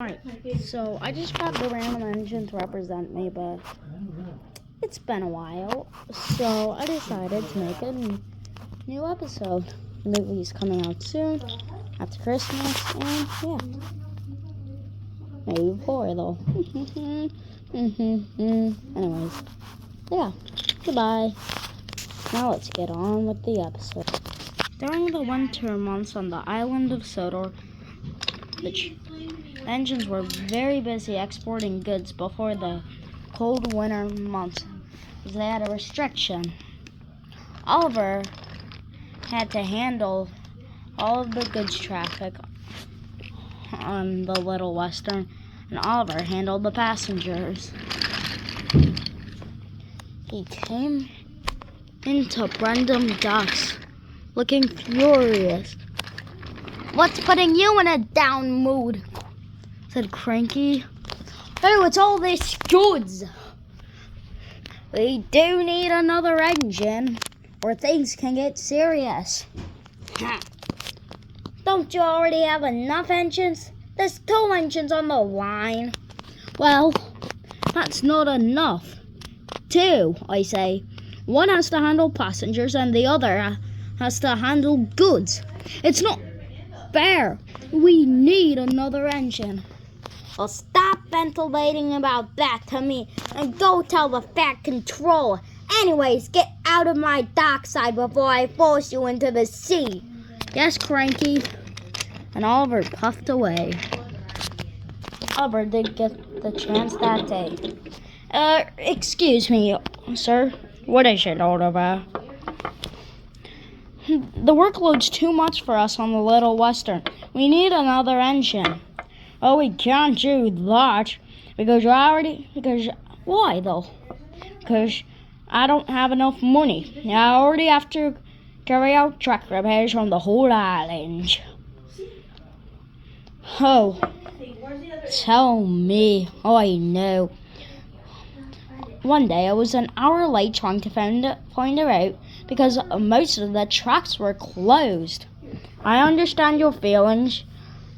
Alright, so I just grabbed a random engine to represent me, but it's been a while, so I decided to make a new episode. The movie's coming out soon, after Christmas, and yeah. Maybe before, though. Anyways, yeah, goodbye. Now let's get on with the episode. During the winter months on the island of Sodor, the engines were very busy exporting goods before the cold winter months, because they had a restriction. Oliver had to handle all of the goods traffic on the Little Western, and Oliver handled the passengers. He came into Brendam Docks looking furious. "What's putting you in a down mood?" said Cranky. "Oh, it's all this goods. We do need another engine, or things can get serious." "Don't you already have enough engines? There's 2 engines on the line." "Well, that's not enough. 2, I say. One has to handle passengers and the other has to handle goods. It's not fair. We need another engine." "Well, stop ventilating about that to me and go tell the Fat Controller. Anyways, get out of my dockside before I force you into the sea." "Yes, Cranky." And Oliver puffed away. Oliver did get the chance that day. Excuse me, sir. What is it, Oliver?" "The workload's too much for us on the Little Western. We need another engine." "Oh, we can't do that because why though?" "Because I don't have enough money. I already have to carry out track repairs on the whole island." "Oh, tell me. I know. One day I was an hour late trying to find her out because most of the tracks were closed. I understand your feelings,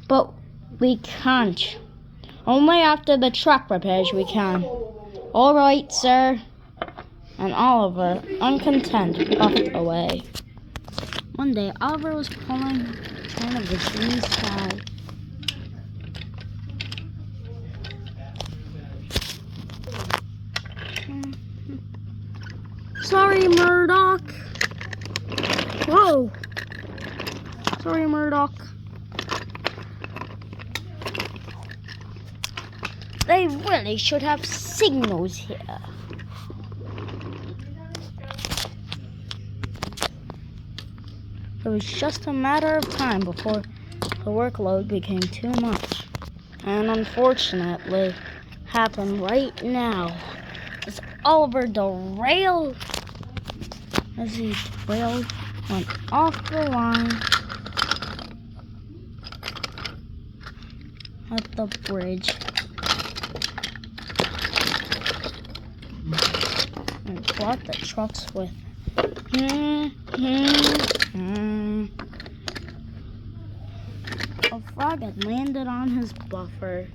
but we can't. Only after the track repairs we can." "All right, sir." And Oliver, uncontent, puffed away. One day, Oliver was pulling a train of the sea sky. "Sorry, Murdoch." "Whoa. Sorry, Murdoch. They really should have signals here." It was just a matter of time before the workload became too much. And unfortunately, happened right now. As Oliver derailed, went off the line at the bridge and brought the trucks with him. A frog had landed on his buffer.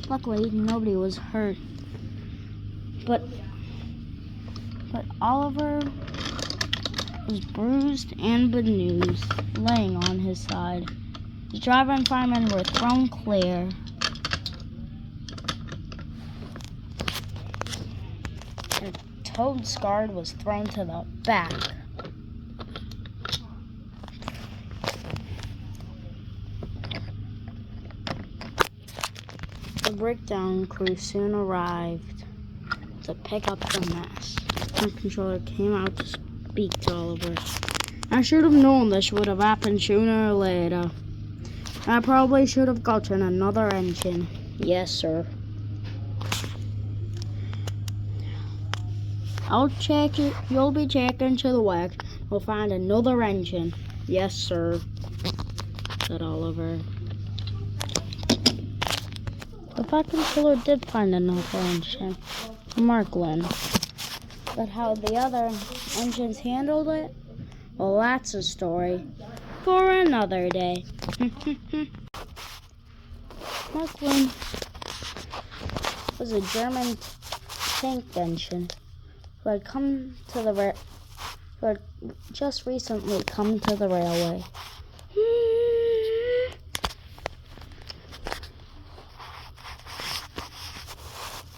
Luckily, nobody was hurt. But Oliver was bruised and bemused, laying on his side. The driver and fireman were thrown clear. And Toad's guard was thrown to the back. The breakdown crew soon arrived to pick up the mess. The controller came out to speak to Oliver. "I should have known this would have happened sooner or later. I probably should have gotten another engine." "Yes, sir." You'll be checking to the work. We'll find another engine." "Yes, sir," said Oliver. The Fat Controller did find another engine, Markland. But how the other engines handled it? Well, that's a story for another day. Marklin was a German tank engine who had just recently come to the railway.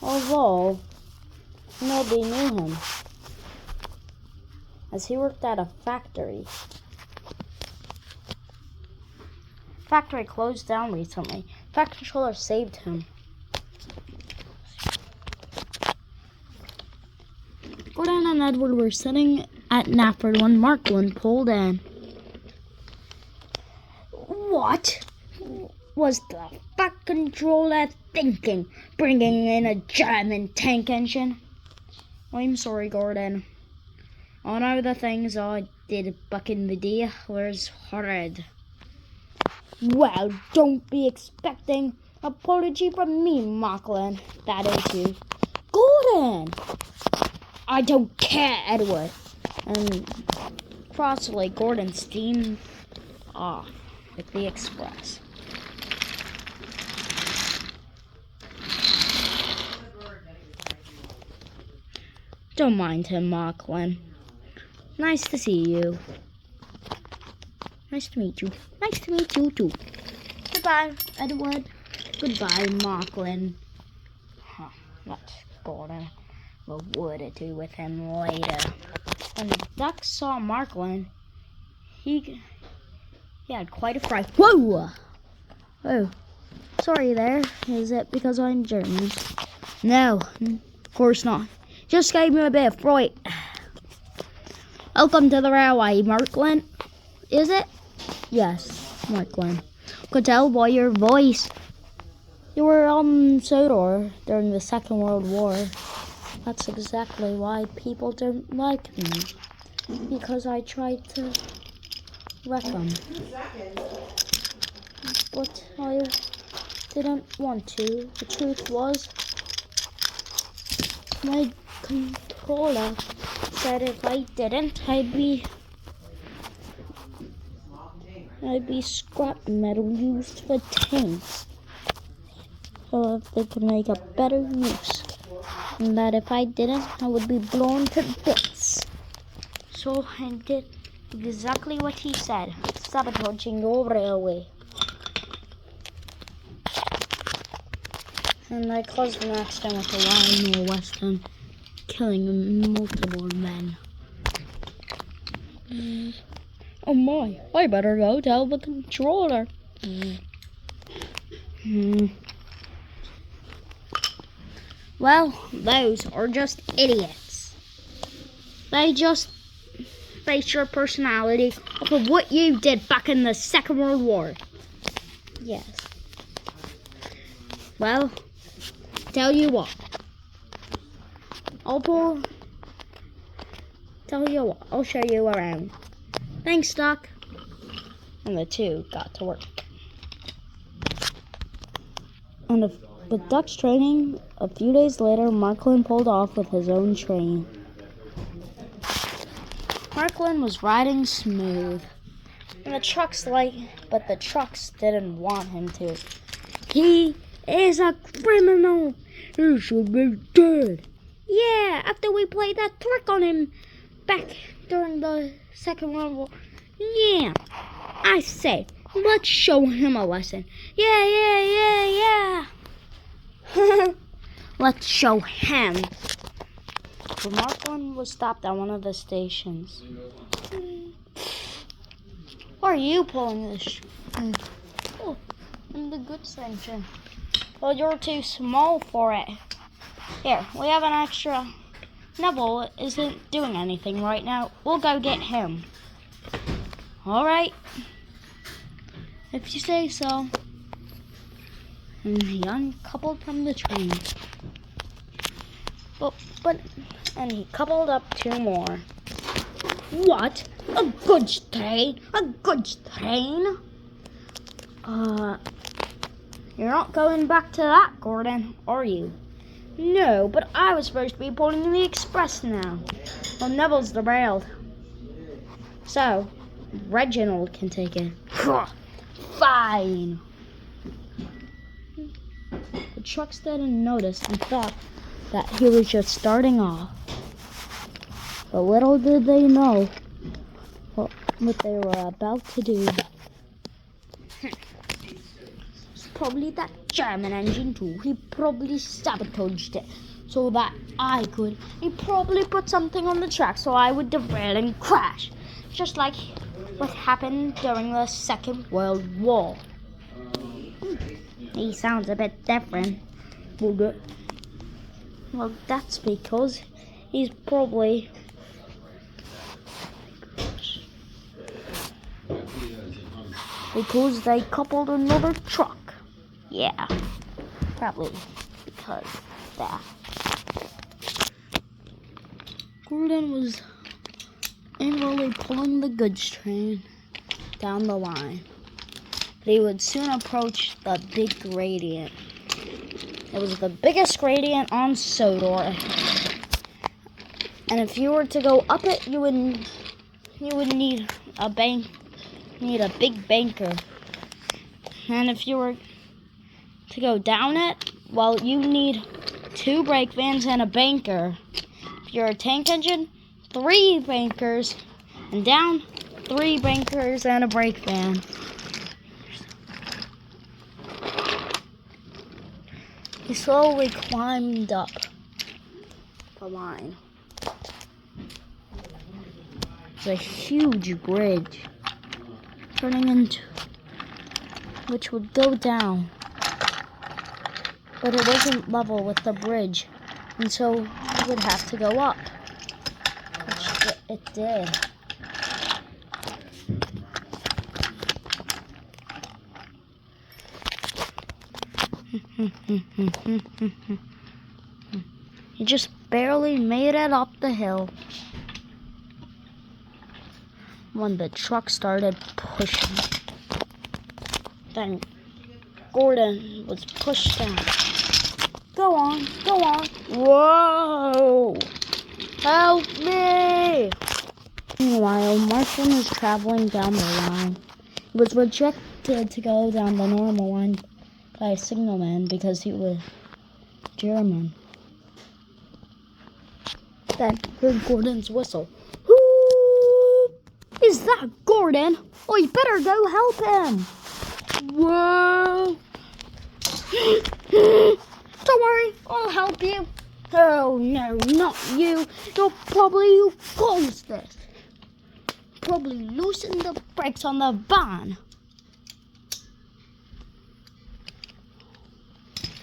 Although nobody knew him, as he worked at a factory. Factory closed down recently. Factory controller saved him. Gordon and Edward were sitting at Knapford when Marklin pulled in. What was the Fact Controller thinking, bringing in a German tank engine? I'm sorry, Gordon. I know the things I did back in the day was horrid. Well, don't be expecting an apology from me, Marklin. That is you. Gordon! I don't care, Edward. And crossly, Gordon steamed off with the express. Don't mind him, Marklin. Nice to see you. Nice to meet you. Nice to meet you too. Goodbye, Edward. Goodbye, Marklin. That's Gordon. What would it do with him later? When the duck saw Marklin, he had quite a fright. Whoa! Oh, sorry there. Is it because I'm German? No, of course not. Just gave me a bit of fright. Welcome to the railway, Marklin. Is it? Yes, Marklin. Could tell by your voice. You were on Sodor during the Second World War. That's exactly why people don't like me. Because I tried to wreck them. But I didn't want to. The truth was, my controller said if I didn't, I'd be scrap metal used for tanks. So if they could make a better use. And that if I didn't, I would be blown to bits. So I did exactly what he said, sabotaging your railway. And I caused an accident with the Lion Western, killing multiple men. Oh my, I better go tell the controller. Well, those are just idiots. They just base your personality off of what you did back in the Second World War. Yes. Well, tell you what. I'll show you around. Thanks, Doc. And the two got to work. With Doc's training, a few days later, Marklin pulled off with his own train. Marklin was riding smooth, and but the trucks didn't want him to. He is a criminal. He should be dead. Yeah, after we played that trick on him back during the Second World War. Yeah, I say, let's show him a lesson. Yeah. Let's show him. But Marklin was stopped at one of the stations. Why are you pulling this? Oh, in the goods section. Well, you're too small for it. Here, we have an extra. Neville isn't doing anything right now. We'll go get him. Alright. If you say so. And he uncoupled from the train. And he coupled up two more. What? A goods train? A goods train? You're not going back to that, Gordon, are you? No, but I was supposed to be pulling the express now. Well, Neville's derailed. So, Reginald can take it. Fine. The trucks didn't notice and thought that he was just starting off. But little did they know what they were about to do. It's probably that German engine too. He probably sabotaged it so that I could. He probably put something on the track so I would derail and crash. Just like what happened during the Second World War. He sounds a bit different. Well, that's because he's probably... Because they coupled another truck. Yeah, probably because of that. Gordon was angrily pulling the goods train down the line. But he would soon approach the big gradient. It was the biggest gradient on Sodor. And if you were to go up it, you would need a big banker. And if you were to go down it, well, you need 2 brake vans and a banker. If you're a tank engine, 3 bankers, and down 3 bankers and a brake van. He slowly climbed up the line. It's a huge bridge turning into which would go down, but it wasn't level with the bridge, and so it would have to go up, which it did. He just barely made it up the hill when the truck started pushing. Then Gordon was pushed down. Go on, go on. Whoa! Help me! Meanwhile, Martin was traveling down the line. He was rejected to go down the normal line by a signalman because he was German. Then heard Gordon's whistle. Whoo! Is that Gordon? Oh, you better go help him. Whoa! Don't worry, I'll help you. Oh no, not you. You're probably who caused this. Probably loosened the brakes on the van.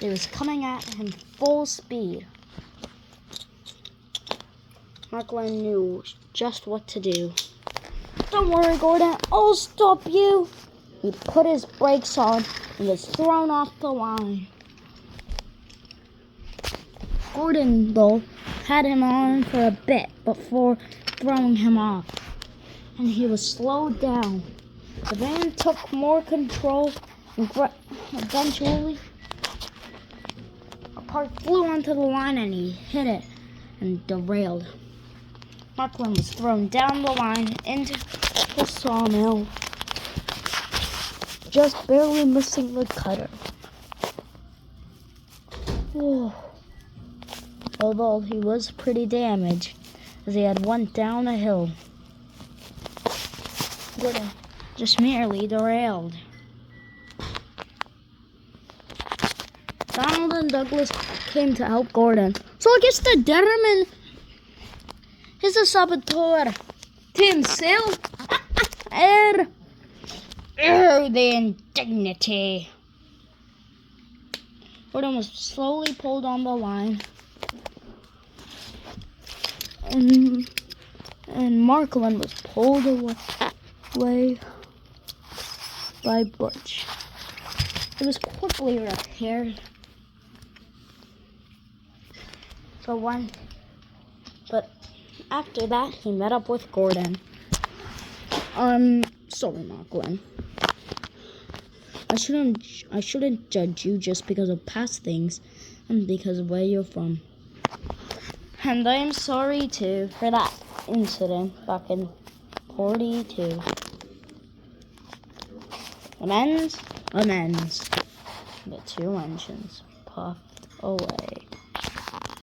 It was coming at him full speed. Marklin knew just what to do. Don't worry, Gordon, I'll stop you. He put his brakes on and was thrown off the line. Gordon, though, had him on for a bit before throwing him off, and he was slowed down. The van took more control, and eventually a part flew onto the line and he hit it and derailed. Marklin was thrown down the line into the sawmill, just barely missing the cutter. Oh. Although he was pretty damaged, as he had went down a hill. Gordon just merely derailed. Donald and Douglas came to help Gordon. So I guess the German is a saboteur to himself. The indignity. Gordon was slowly pulled on the line. And Marklin was pulled away by Butch. It was quickly repaired. But after that, he met up with Gordon. Sorry, Marklin. I shouldn't judge you just because of past things and because of where you're from. And I am sorry too for that incident back in 42. Amends. The two engines puffed away.